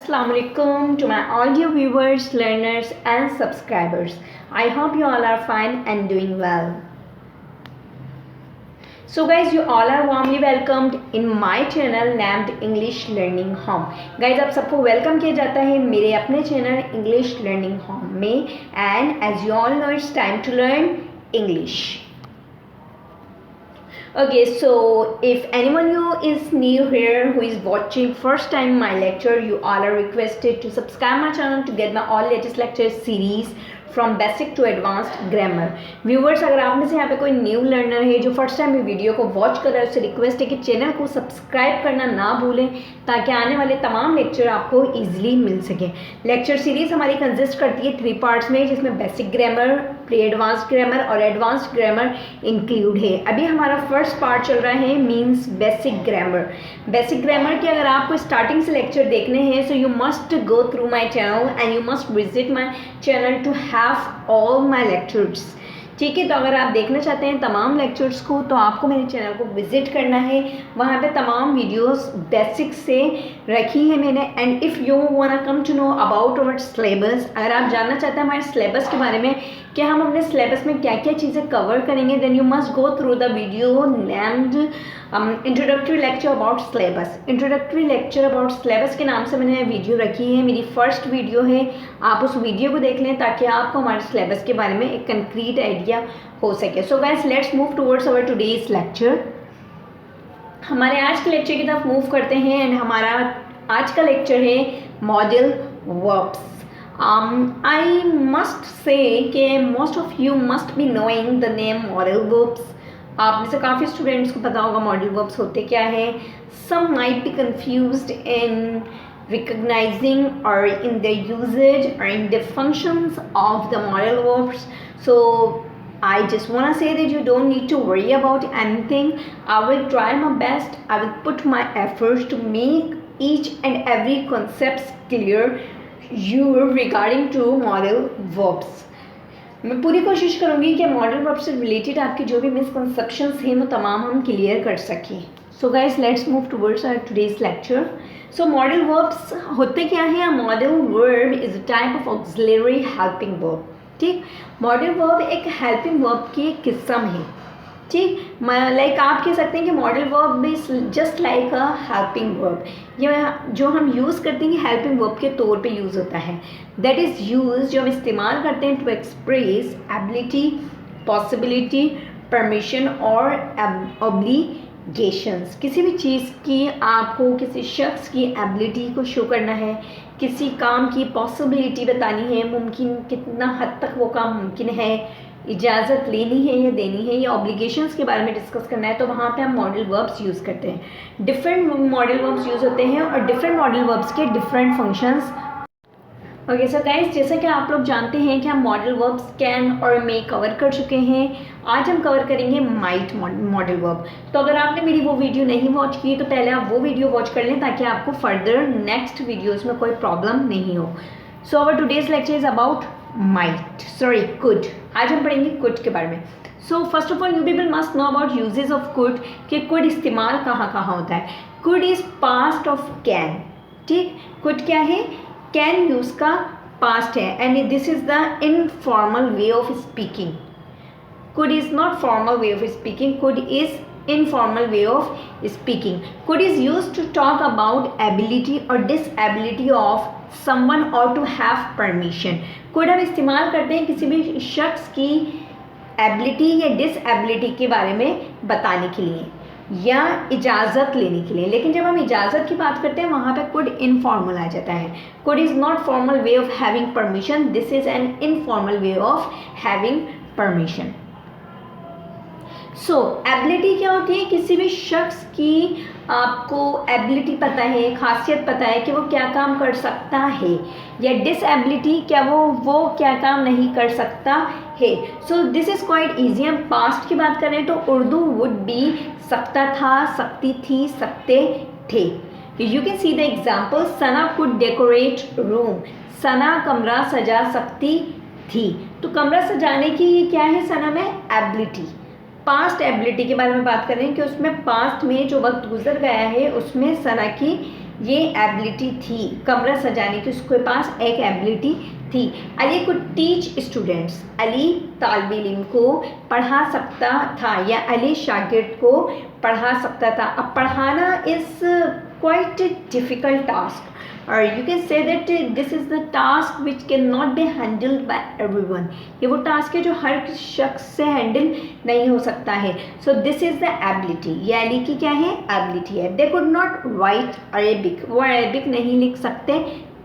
Assalamualaikum to my audio viewers, learners and subscribers. I hope you all are fine and doing well. So guys, you all are warmly welcomed in my channel named English Learning Home. Guys, आप सबको welcome किया जाता है मेरे अपने channel English Learning Home में, and as you all know it's time to learn English. Okay, so if anyone you is new here who is watching first time my lecture, you all are requested to subscribe my channel to get my all latest lecture series from basic to advanced grammar. Viewers, अगर आप में से यहाँ पे कोई new learner है जो first time video को वॉच कर रहा है, उससे रिक्वेस्ट है कि चैनल को सब्सक्राइब करना ना भूलें ताकि आने वाले तमाम लेक्चर आपको इजीली मिल सकें. लेक्चर सीरीज़ हमारी कंसिस्ट करती है 3 पार्ट्स में, जिसमें basic grammar, pre advanced grammar और एडवांस्ड ग्रामर इंक्लूड है. अभी हमारा फर्स्ट पार्ट चल रहा है means basic grammar. Basic grammar के अगर आपको स्टार्टिंग से लेक्चर देखने हैं, so you must go through my channel and you must visit my channel to have all my lectures. ठीक है, तो अगर आप देखना चाहते हैं तमाम लेक्चर्स को तो आपको मेरे चैनल को विजिट करना है. वहाँ पे तमाम वीडियोस बेसिक से रखी है मैंने. And if you want to come to know about our syllabus, अगर आप जानना चाहते हैं हमारे सिलेबस के बारे में कि हम अपने सिलेबस में क्या क्या चीज़ें कवर करेंगे, then you must go through the video named introductory lecture about syllabus. Introductory lecture about syllabus के नाम से मैंने वीडियो रखी है. मेरी फर्स्ट वीडियो है, आप उस वीडियो को देख लें ताकि आपको हमारे सिलेबस के बारे में एक कंक्रीट आइडिया हो सके. सो guys, let's move towards our today's lecture. हमारे आज के लेक्चर की तरफ मूव करते हैं एंड हमारा आज का लेक्चर है modal verbs. I must say कि most of you must be knowing the name model verbs. आप में से काफ़ी स्टूडेंट्स को पता होगा मॉडल वर्ब्स होते क्या हैं. Some might be confused in recognizing or in their usage or in the functions of the model verbs. So I just want to say that you don't need to worry about anything. I will try my best. I will put my efforts to make each and every concept clear you regarding to model verbs. मैं पूरी कोशिश करूँगी कि modal verb से related आपके जो भी misconceptions हैं वो तमाम हम क्लियर कर सकें. So guys, let's move towards our today's lecture. So modal verbs होते क्या हैं? Modal verb is a type of auxiliary helping verb. ठीक, मॉडल वर्ब एक हेल्पिंग वर्ब की एक किस्म है. ठीक, लाइक आप कह सकते हैं कि modal verb is just like a helping verb. ये जो हम यूज़ करते हैं हेल्पिंग वर्ब के तौर पे यूज़ होता है. दैट इज़ यूज जो हम इस्तेमाल करते हैं to express ability, possibility, permission और ऑब्लिगेशंस. किसी भी चीज़ की आपको किसी शख्स की एबिलिटी को शो करना है, किसी काम की पॉसिबिलिटी बतानी है, मुमकिन कितना हद तक वो काम मुमकिन है, इजाज़त लेनी है या देनी है, या ऑब्लिगेशंस के बारे में डिस्कस करना है, तो वहाँ पे हम मॉडल वर्ब्स यूज़ करते हैं. डिफरेंट मॉडल वर्ब्स यूज़ होते हैं और डिफरेंट मॉडल वर्ब्स के different functions. Okay so guys, जैसा कि आप लोग जानते हैं कि हम मॉडल वर्ब्स कैन और मे कवर कर चुके हैं. आज हम कवर करेंगे माइट मॉडल वर्ब. तो अगर आपने मेरी वो वीडियो नहीं वॉच की तो पहले आप वो वीडियो वॉच कर लें ताकि आपको फर्दर नेक्स्ट वीडियोज़ में कोई प्रॉब्लम नहीं हो. So our today's lecture is about could. आज हम पढ़ेंगे कुड के बारे में. So first of all you people must know about uses of could, कि कुड इस्तेमाल कहाँ कहाँ होता है. Could is past of can. ठीक, कुड क्या है? कैन यूज़ का पास्ट है and this is the informal way of speaking. Could is not formal way of speaking, could is informal way of speaking. Could is used to talk about ability or disability of someone or to have permission. could हम इस्तेमाल करते हैं किसी भी शख्स की ability या disability के बारे में बताने के लिए या इजाज़त लेने के लिए. लेकिन जब हम इजाज़त की बात करते हैं वहाँ पे कुड इनफॉर्मल आ जाता है. Could is not formal way of having permission, this is an informal way of having permission. So ability क्या होती है? किसी भी शख्स की आपको एबिलिटी पता है, खासियत पता है कि वो क्या काम कर सकता है, या डिसएबिलिटी क्या वो क्या काम नहीं कर सकता है. So this is quite easy. हम पास्ट की बात करें तो उर्दू वुड बी सकता था, सकती थी, सकते थे. You can see the example. Sana could decorate room. Sana कमरा सजा सकती थी. तो कमरा सजाने की ये क्या है सना में? एबिलिटी. पास्ट एबिलिटी के बारे में बात कर रहे हैं कि उसमें पास्ट में जो वक्त गुजर गया है उसमें सना की ये एबिलिटी थी, कमरा सजाने की उसके पास एक एबिलिटी थी। Ali could teach students, Ali तालिब इल्म को पढ़ा सकता था या अली शागिर्द को पढ़ा सकता था। अब पढ़ाना इज़ क्वाइट डिफ़िकल्ट टास्क, और you can say that this is the task which can not be handled by everyone. ये वो टास्क है जो हर शख्स से हैंडल नहीं हो सकता है। So this is the ability, ये अली की क्या है, एबिलिटी है। They could not right Arabic, वो अरेबिक नहीं लिख सकते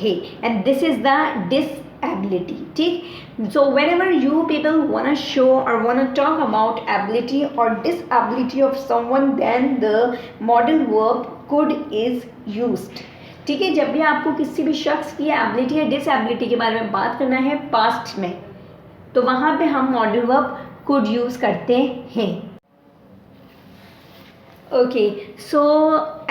थे, and this is the disability, ठीक। So whenever you people wanna show or wanna talk about ability or disability of someone, then the modal verb could is used, ठीक है। जब भी आपको किसी भी शख्स की एबिलिटी या डिसएबिलिटी के बारे में बात करना है पास्ट में, तो वहाँ पे हम मॉडल वर्ब कुड यूज़ करते हैं। Okay, so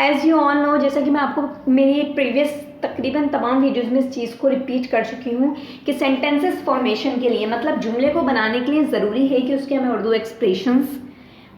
as you all know, जैसा कि मैं आपको मेरी प्रीवियस तकरीबन तमाम वीडियोज़ में इस चीज़ को रिपीट कर चुकी हूँ कि सेंटेंसेस फॉर्मेशन के लिए, मतलब जुमले को बनाने के लिए ज़रूरी है कि उसके हमें उर्दू एक्सप्रेशंस,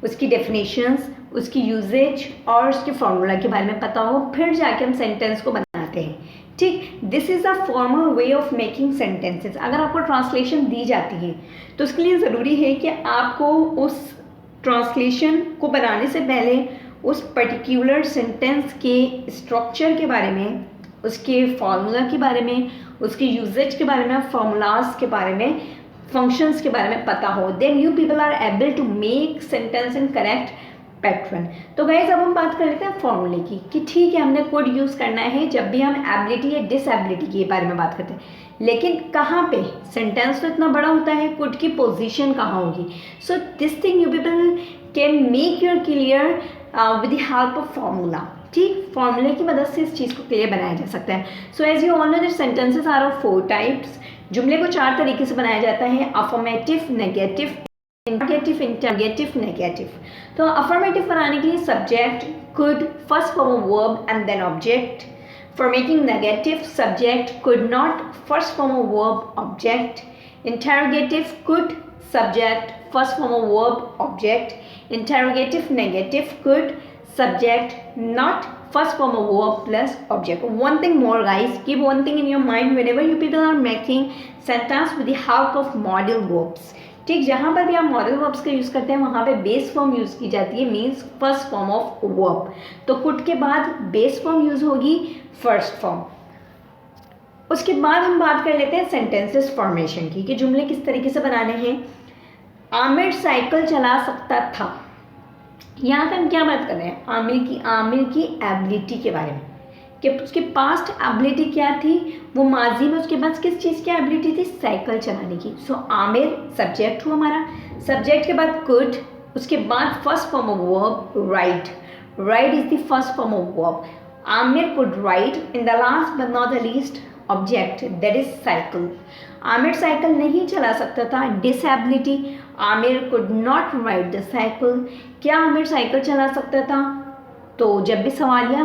उसकी डेफिनेशंस, उसकी यूजेज और उसके फार्मूला के बारे में पता हो, फिर जाके हम सेंटेंस को बनाते हैं, ठीक। This is a formal way of making sentences. अगर आपको ट्रांसलेशन दी जाती है तो उसके लिए ज़रूरी है कि आपको उस ट्रांसलेशन को बनाने से पहले उस पर्टिकुलर सेंटेंस के स्ट्रक्चर के बारे में, उसके फार्मूला के बारे में, उसके यूजेज के बारे में, फार्मूलाज के बारे में, फंक्शंस के बारे में पता हो। Then you people are able to make sentence in correct pattern. तो गाइस अब हम बात कर लेते हैं फॉर्मूले की, कि ठीक है हमने कुड यूज़ करना है जब भी हम एबिलिटी या डिसएबिलिटी के बारे में बात करते हैं, लेकिन कहाँ पे, सेंटेंस तो इतना बड़ा होता है, कुड की पोजीशन कहाँ होगी। So this thing you people can make your clear with the help of formula, ठीक। फॉर्मूले की मदद से इस चीज़ को क्लियर बनाया जा सकता है। So as you all know that sentences are of 4 types. जुमले को 4 तरीके से बनाया जाता है, affirmative, negative, interrogative, interrogative, negative. तो अफर्मेटिव बनाने के लिए subject, could, first form of verb and then object. For making negative, subject, could not, first form of verb, object. Interrogative, could, subject, first form of verb, object. Interrogative, negative, could, subject, not, first form of verb plus object. One thing more guys, keep one thing in your mind whenever you people are making sentence with the help of modal verbs, ठीक। जहाँ पर भी आप modal verbs का use करते हैं वहाँ पे बेस फॉर्म यूज़ की जाती है, means first form of verb. तो कुड के बाद बेस फॉर्म यूज़ होगी, फर्स्ट फॉर्म। उसके बाद हम बात कर लेते हैं सेंटेंसेस फॉर्मेशन की, कि जुमले किस तरीके से बनाने हैं। आमिर साइकिल चला सकता था, यहाँ पे हम क्या बात कर रहे हैं, आमिर की एबिलिटी के बारे में, कि उसके पास्ट एबिलिटी क्या थी, वो माजी में उसके पास किस चीज़ की एबिलिटी थी, साइकिल चलाने की। सो आमिर सब्जेक्ट हुआ हमारा, सब्जेक्ट के बाद कुड, उसके बाद first form of verb ride, ride is the first form of verb. Aamir could ride, in the last but not the least object, that is cycle. Aamir cycle नहीं चला सकता था, disability, Aamir could not ride the cycle. क्या Aamir cycle चला सकता था, तो जब भी सवालिया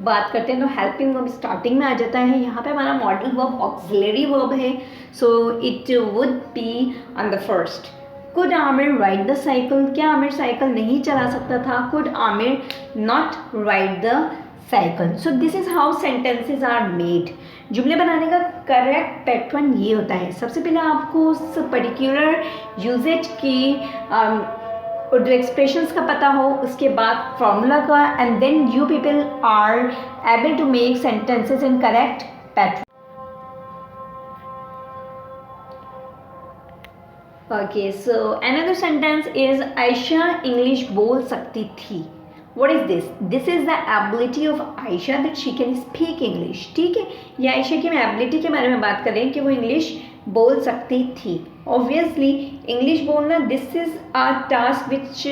बात करते हैं तो हेल्पिंग वर्ब स्टार्टिंग में आ जाता है। यहाँ पे हमारा मॉडल वर्ब ऑक्सिलरी वर्ब है, so it would be on the first. Could Aamir ride the cycle, क्या आमिर साइकिल नहीं चला सकता था, could Aamir not ride the cycle. So this is how sentences are made. जुमले बनाने का करेक्ट पैटर्न ये होता है, सबसे पहले आपको उस पर्टिकुलर यूजेज की उर्दू एक्सप्रेशंस का पता हो, उसके बाद फार्मूला का, and then you people are able to make sentences in correct pattern. Okay, so another sentence is Ayesha English बोल सकती थी। What is this? This is the ability of Aisha that she can speak English, ठीक है। ये आयशा की हम ability के बारे में बात करें कि वो इंग्लिश बोल सकती थी। ऑब्वियसली इंग्लिश बोलना this is a task which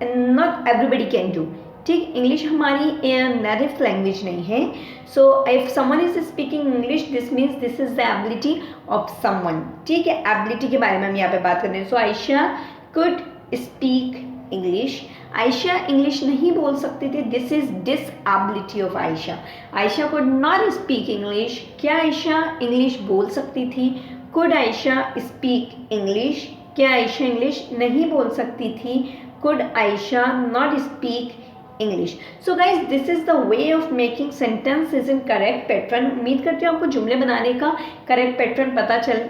not everybody can do, ठीक। इंग्लिश हमारी नेटिव लैंग्वेज नहीं है, so if someone is speaking English this means this is the ability of someone, ठीक है। एबिलिटी के बारे में हम यहाँ पे बात कर रहे हैं। So Ayesha could speak English, Ayesha English नहीं बोल सकते थे, this is disability of Ayesha. Ayesha could not speak English, क्या आयशा इंग्लिश बोल सकती थी, कुड आयशा स्पीक इंग्लिश, क्या आयशा इंग्लिश नहीं बोल सकती थी, could Ayesha not speak English. So guys, this is the way of making sentences in correct pattern. उम्मीद करती हूँ आपको जुमले बनाने का करेक्ट पैटर्न पता चल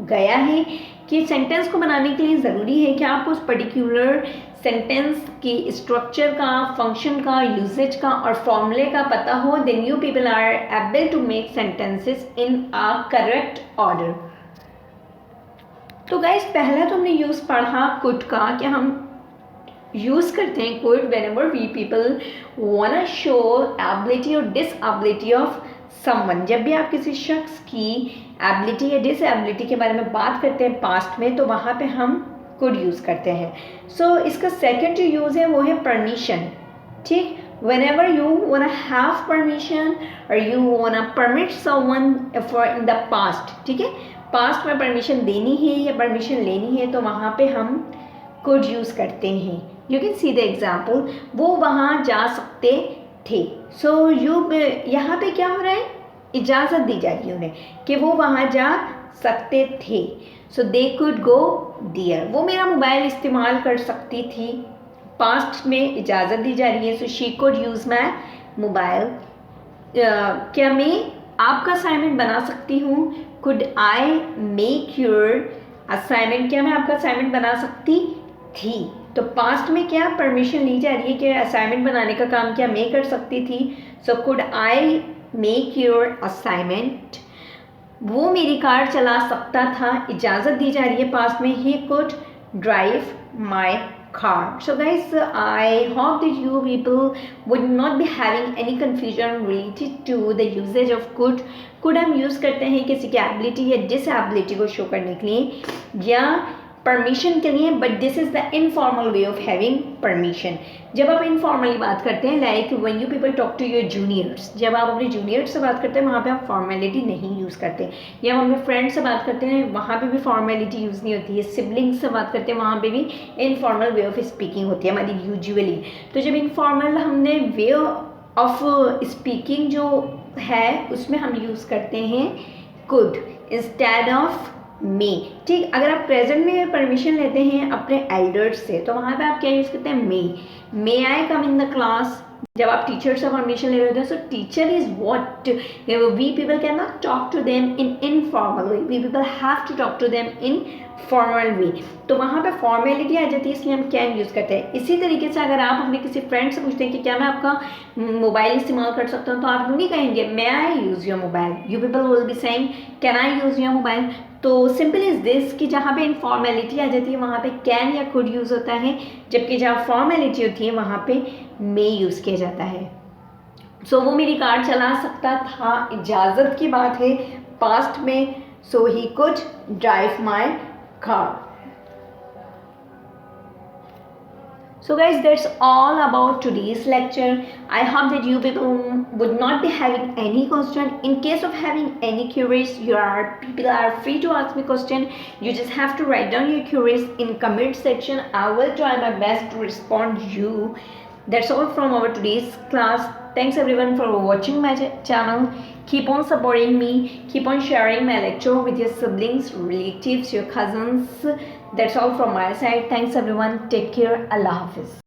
गया है कि सेंटेंस को बनाने के लिए ज़रूरी है कि आपको उस पर्टिकुलर सेंटेंस की स्ट्रक्चर का, फंक्शन का, यूसेज का और फॉर्मूले का पता हो. Then you people are able to make sentences in a correct order. तो गाइस, पहला तो हमने यूज़ पढ़ा कुड का, कि हम यूज़ करते हैं could whenever we people want to show ability और डिसएबिलिटी ऑफ समवन. जब भी आप किसी शख्स की एबिलिटी या डिसएबिलिटी के बारे में बात करते हैं पास्ट में, तो वहाँ पे हम कुड यूज़ करते हैं. सो इसका सेकंड जो यूज़ है वो है परमिशन. ठीक, whenever you wanna have permission or you wanna permit someone for in the past, ठीक है, पास्ट में परमिशन देनी है या परमिशन लेनी है तो वहाँ पे हम कुड यूज़ करते हैं. You can see the example, वो वहाँ जा सकते थे. सो यहाँ पे क्या हो रहा है, इजाज़त दी जा रही है उन्हें कि वो वहाँ जा सकते थे. सो दे कुड गो देयर. वो मेरा मोबाइल इस्तेमाल कर सकती थी, पास्ट में इजाज़त दी जा रही है. So she could use my mobile. क्या मैं आपका असाइनमेंट बना सकती हूँ? Could I make your assignment. क्या मैं आपका असाइनमेंट बना सकती थी? तो पास्ट में क्या परमिशन ली जा रही है कि असाइनमेंट बनाने का काम क्या मैं कर सकती थी. So could I make your assignment. वो मेरी कार चला सकता था, इजाज़त दी जा रही है पास्ट में. ही could drive my car. So guys, I hope that you people would not be having any confusion related to the usage of could. Could हम यूज़ करते हैं किसी की एबिलिटी या डिसएबिलिटी को शो करने के लिए या परमिशन के लिए, but this is the informal way of having permission. जब आप इनफॉर्मली बात करते हैं, like when you people talk to your juniors, जब आप अपने जूनियर्स से बात करते हैं वहाँ पे आप फॉर्मेलिटी नहीं यूज़ करते. या हम अपने फ्रेंड्स से बात करते हैं वहाँ पे भी फॉर्मेलिटी यूज़ नहीं होती है. सिबलिंग्स से बात करते हैं वहाँ पे भी इनफॉर्मल वे ऑफ स्पीकिंग होती है हमारी यूजुअली. तो जब इनफॉर्मल हमने वे ऑफ स्पीकिंग जो है उसमें हम यूज़ करते हैं कुड इंस्टेड ऑफ मे. ठीक, अगर आप प्रेजेंट में परमिशन लेते हैं अपने एल्डर्स से तो वहाँ पे आप क्या यूज़ करते हैं? May I come in the class. जब आप टीचर से परमिशन ले रहे होते हैं, so teacher is what we people can not talk to them in informal way, we people have to talk to them in formal way. तो वहाँ पे फॉर्मेलिटी आ जाती है, इसलिए हम कैन यूज़ करते हैं. इसी तरीके से अगर आप अपने किसी फ्रेंड से पूछते हैं कि क्या मैं आपका मोबाइल इस्तेमाल कर सकता हूँ, तो आप नहीं कहेंगे may I use your mobile. You people will be saying can I use your mobile. तो सिंपल इज़ दिस कि जहाँ पे इनफॉर्मेलिटी आ जाती है वहाँ पे कैन या कुड यूज़ होता है, जबकि जहाँ फॉर्मेलिटी होती है वहाँ पे मे यूज़ किया जाता है. सो वो मेरी कार चला सकता था, इजाज़त की बात है पास्ट में. So he could drive my car. So guys, that's all about today's lecture. I hope that you people would not be having any question. In case of having any queries, people are free to ask me question. You just have to write down your queries in comment section. I will try my best to respond you. That's all from our today's class. Thanks everyone for watching my channel. Keep on supporting me. Keep on sharing my lecture with your siblings, relatives, your cousins. That's all from my side. Thanks everyone. Take care. Allah Hafiz.